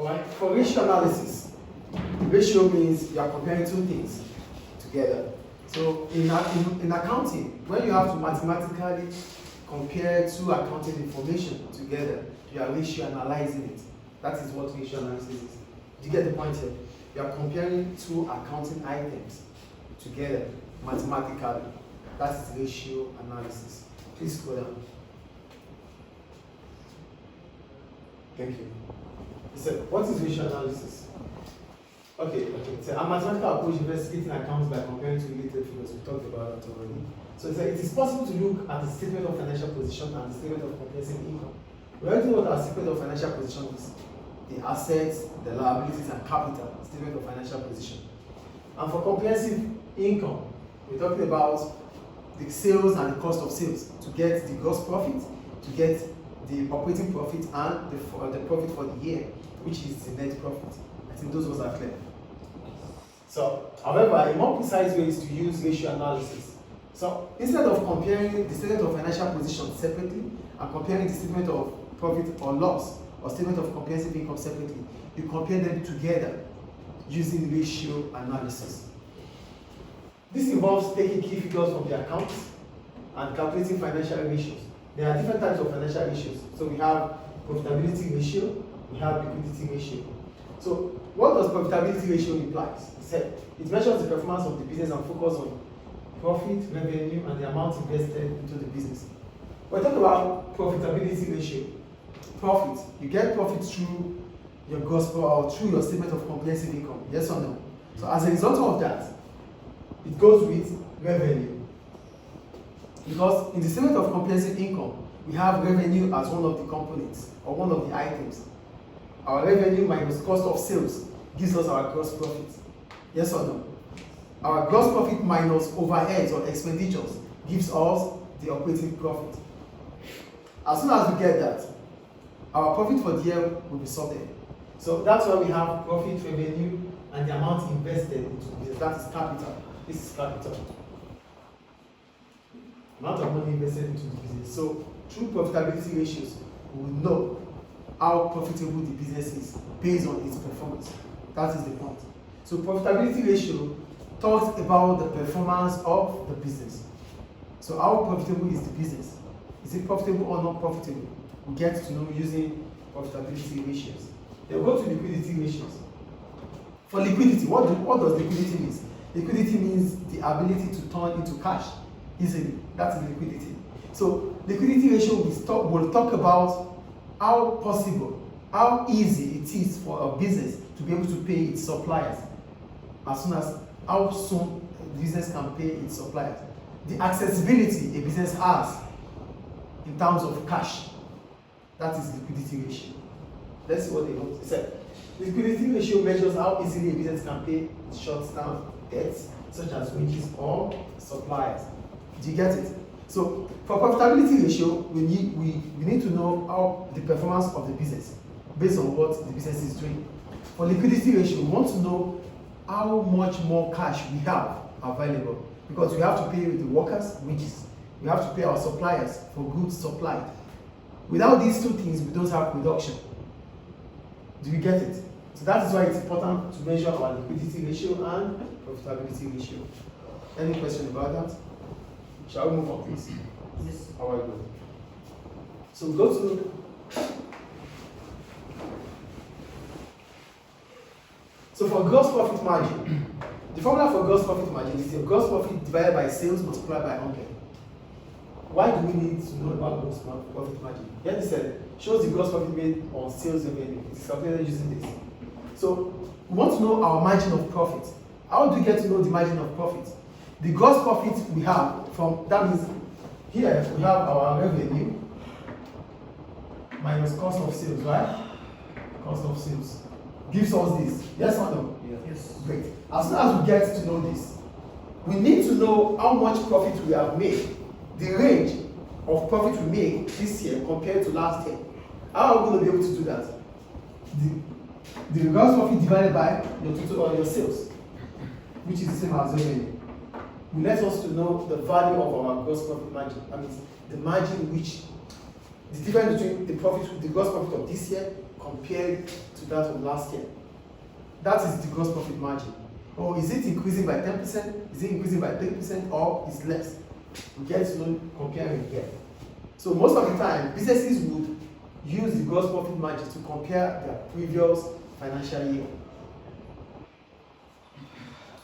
Alright, for ratio analysis, ratio means you are comparing two things together. So in accounting, when you have to mathematically compare two accounting information together, you are ratio analyzing it. That is what ratio analysis is. Do you get the point here? You are comparing two accounting items together mathematically. That is ratio analysis. Please scroll down. Thank you. So, what is ratio analysis? Okay. So, a mathematical approach investigating accounts by comparing two related figures. We talked about that already. So, it is possible to look at the statement of financial position and the statement of comprehensive income. We already know what our statement of financial position is: the assets, the liabilities, and capital. Statement of financial position. And for comprehensive income, we're talking about the sales and the cost of sales to get the gross profit, to get the operating profit, and the profit for the year, which is the net profit. I think those ones are clear. So, however, a more precise way is to use ratio analysis. So, instead of comparing the statement of financial position separately and comparing the statement of profit or loss or statement of comprehensive income separately, you compare them together using ratio analysis. This involves taking key figures from the accounts and calculating financial ratios. There are different types of financial ratios. So we have profitability ratio, we have liquidity ratio. So what does profitability ratio imply? It measures the performance of the business and focuses on profit, revenue, and the amount invested into the business. We're talking about profitability ratio. Profit. You get profit through your gross profit or through your statement of comprehensive income. Yes or no? So as a result of that, it goes with revenue. Because in the statement of comprehensive income, we have revenue as one of the components or one of the items. Our revenue minus cost of sales gives us our gross profit. Yes or no? Our gross profit minus overheads or expenditures gives us the operating profit. As soon as we get that, our profit for the year will be sorted. So that's why we have profit, revenue, and the amount invested into business. That is capital. This is capital. Amount of money invested into the business. So through profitability ratios, we will know how profitable the business is based on its performance. That is the point. So profitability ratio talks about the performance of the business. So how profitable is the business? Is it profitable or not profitable? We get to know using profitability ratios. Then we'll go to liquidity ratios. For liquidity, what does liquidity mean? Liquidity means the ability to turn into cash easily. That's liquidity. So liquidity ratio will talk about how possible, how easy it is for a business to be able to pay its suppliers. As soon as how soon the business can pay its suppliers. The accessibility a business has in terms of cash. That is liquidity ratio. Let's see what they said. Liquidity ratio measures how easily a business can pay its short-term debts, such as wages or suppliers. Do you get it? So for profitability ratio, we need to know how the performance of the business based on what the business is doing. For liquidity ratio, we want to know how much more cash we have available, because we have to pay the workers wages. We have to pay our suppliers for goods supplied. Without these two things, we don't have production. Do you get it? So that is why it's important to measure our liquidity ratio and profitability ratio. Any question about that? Shall we move on, please? Yes. How are you? So go to. So for gross profit margin, the formula for gross profit margin is your gross profit divided by sales multiplied by 100. Why do we need to know about gross profit margin? Here it said, shows the gross profit made on sales revenue. It is calculated using this. So we want to know our margin of profit. How do we get to know the margin of profit? The gross profit we have from, that means here we have our revenue minus cost of sales, right? Cost of sales gives us this. Yes or no? Yes. Great. As soon as we get to know this, we need to know how much profit we have made, the range of profit we made this year compared to last year. How are we going to be able to do that? The gross profit divided by your total or your sales, which is the same as revenue, will let us to know the value of our gross profit margin. That means the margin which the difference between the gross profit of this year compared to that of last year. That is the gross profit margin. Or is it increasing by 10%? Is it increasing by 3%? Or is less? We get to know comparing here. So most of the time, businesses would use the gross profit margin to compare their previous financial year.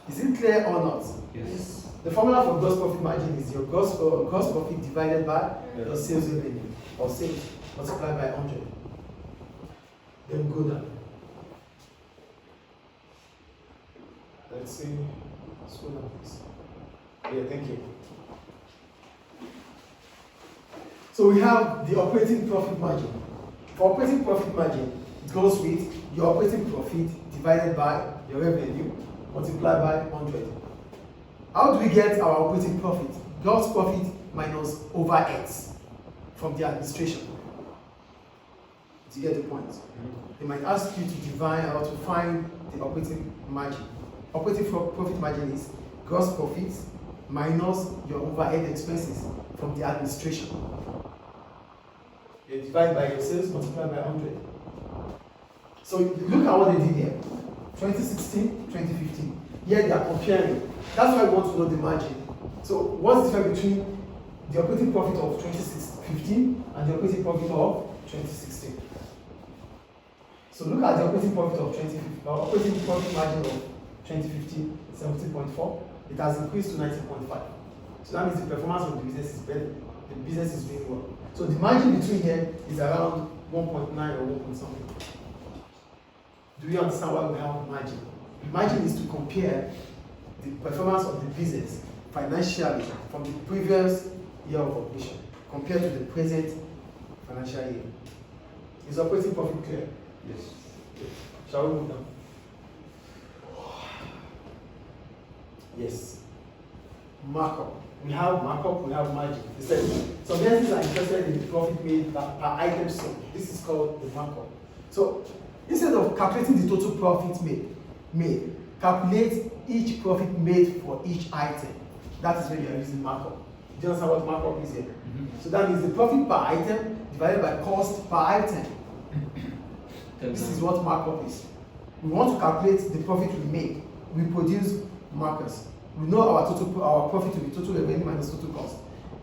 Is it clear or not? Yes. The formula for gross profit margin is your gross profit divided by your sales revenue, or sales multiplied by 100. Then go down. Let's see. Scroll down, please. Yeah, thank you. So we have the operating profit margin. For operating profit margin, it goes with your operating profit divided by your revenue multiplied by 100. How do we get our operating profit? Gross profit minus overheads from the administration. Do you get the point? They might ask you to divide or to find the operating margin. Operating profit margin is gross profit minus your overhead expenses from the administration. You divide by your sales, multiply by 100. So look at what they did here. 2016, 2015. Here they are comparing. That's why we want to know the margin. So what's the difference between the operating profit of 2015 and the operating profit of 2016? So look at the operating profit of 2015, operating profit margin of 2015, 17.4. It has increased to 19.5. So that means the performance of the business is better. The business is doing well. So the margin between here is around 1.9 or 1 something. Do you understand why we have margin? The margin is to compare the performance of the business financially from the previous year of operation compared to the present financial year. Is operating profit clear? Yes. Shall we move down? Yes. Markup. We have markup, we have margin. Some businesses are interested in the profit made per item sold. This is called the markup. So instead of calculating the total profit made, calculate each profit made for each item. That is when you are using markup. Do you understand what markup is here? Mm-hmm. So that means the profit per item divided by cost per item. This is what markup is. We want to calculate the profit we make. We produce markers. We know our profit will be total revenue minus total cost.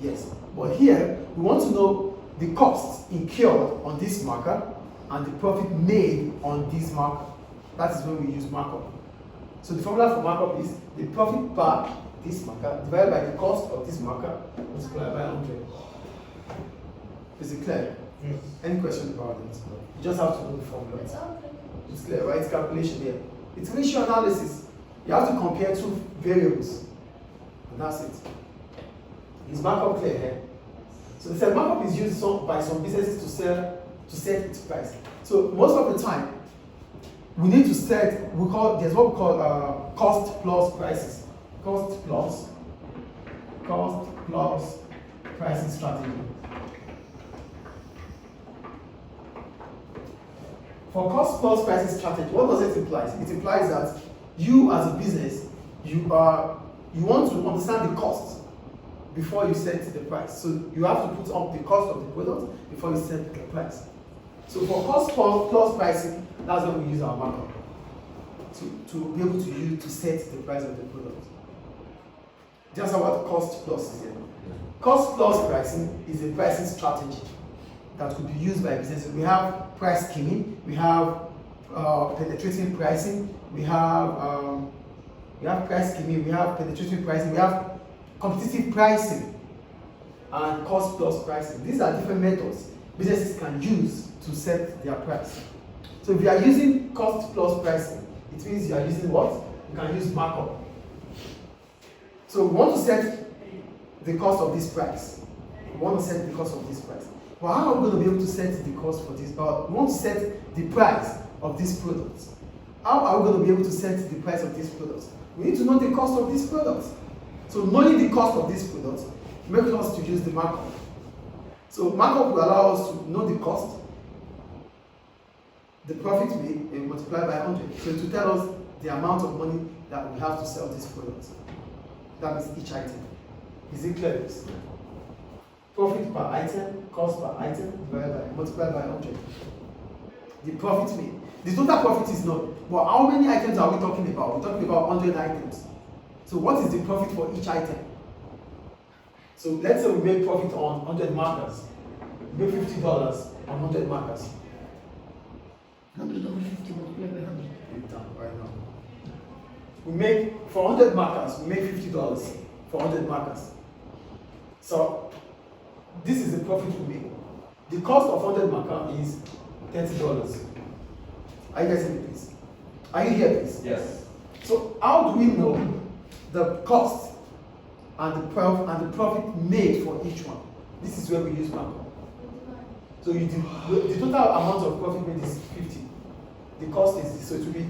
Yes. But here, we want to know the costs incurred on this marker and the profit made on this marker. That is when we use markup. So the formula for markup is the profit per this marker divided by the cost of this marker multiplied by 100. Is it clear? Yes. Any question about it? You just have to know the formula. It's clear, right? It's calculation here. It's ratio analysis. You have to compare two variables. And that's it. Is markup clear here? So they said markup is used by some businesses to set its price. So most of the time, we need to set, there's what we call cost plus prices. Cost plus pricing strategy. For cost plus pricing strategy, what does it imply? It implies that you as a business, you want to understand the cost before you set the price. So you have to put up the cost of the product before you set the price. So for cost plus pricing, that's when we use our markup to be able to use to set the price of the product. Just what cost plus is here. Cost plus pricing is a pricing strategy that could be used by businesses. We have price skimming, we have penetrating pricing, we have price skimming, we have penetrating pricing, we have competitive pricing, and cost plus pricing. These are different methods businesses can use to set their price. So if you are using cost plus pricing, it means you are using what? You can use markup. So we want to set the cost of this price. We want to set the cost of this price. But how are we going to be able to set the cost for this? We want to set the price of this product. How are we going to be able to set the price of this product? We need to know the cost of this product. So knowing the cost of this product makes us to use the markup. So markup will allow us to know the cost, the profit made, and multiply by 100. So to tell us the amount of money that we have to sell this product. That means each item. Is it clear? profit per item, cost per item, divided by, multiplied by 100. The profit made. The total profit is not, but how many items are we talking about? We're talking about 100 items. So what is the profit for each item? So let's say we make profit on 100 markers. We make $50 on 100 markers. 100 over 50 multiplied by 100. It down right now. We make, for 100 markers, we make $50 for 100 markers. So this is the profit we make. The cost of 100 marker is $30. Are you getting it, please? Are you here, please? Yes. So how do we know the cost and the profit made for each one? This is where we use markup. So the total amount of profit made is 50. The cost is this. So it will be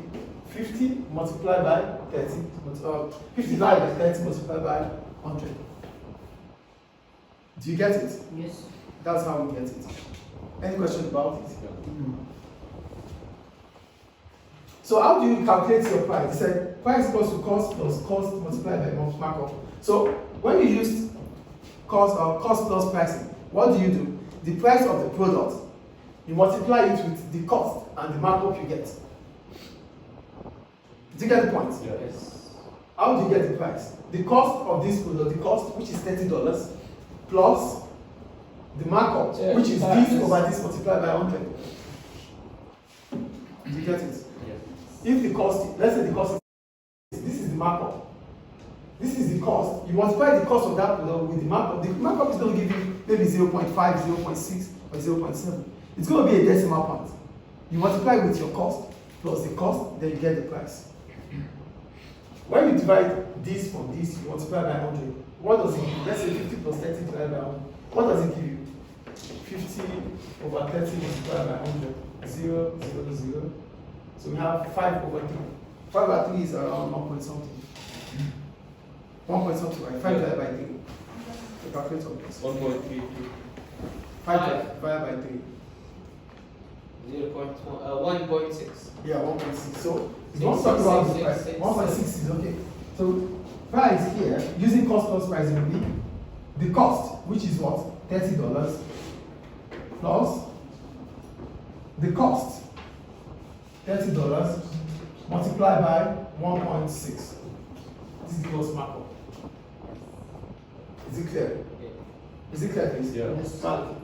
50 multiplied by 30, 50 divided by 30 multiplied by 100. Do you get it? Yes. That's how we get it. Any question about it? So how do you calculate your price? It said price equals to cost plus cost multiplied by markup. So when you use cost plus pricing, what do? The price of the product, you multiply it with the cost and the markup you get. Do you get the point? Yes. How do you get the price? The cost of this product, the cost, which is $30, plus the markup, which is this over this multiplied by 100. Do you get it? Yes. If the cost, let's say the cost is, this is the markup. This is the cost. You multiply the cost of that product with the markup. The markup is going to give you maybe 0.5, 0.6, or 0.7. It's going to be a decimal point. You multiply with your cost plus the cost, then you get the price. When you divide this from this, you multiply by 100. What does it give you? Let's say 50 plus 30 divided by 100. What does it give you? 50 over 30 multiplied by 100. 0, 0, 0. So we have 5 over 3. 5 over 3 is around 1 point something. 1 point something, right? 5 divided by 3. The calculator please. 1.32. 5 divided by 3. 1.6. Yeah, 1.6. So if you want to talk about the price, 1.6 is okay. So price here, using cost plus price will be the cost, which is what? $30 plus the cost, $30 multiplied by 1.6. This is the cost markup. Is it clear? Yeah. Is it clear, please? Yeah. Yes. Valid.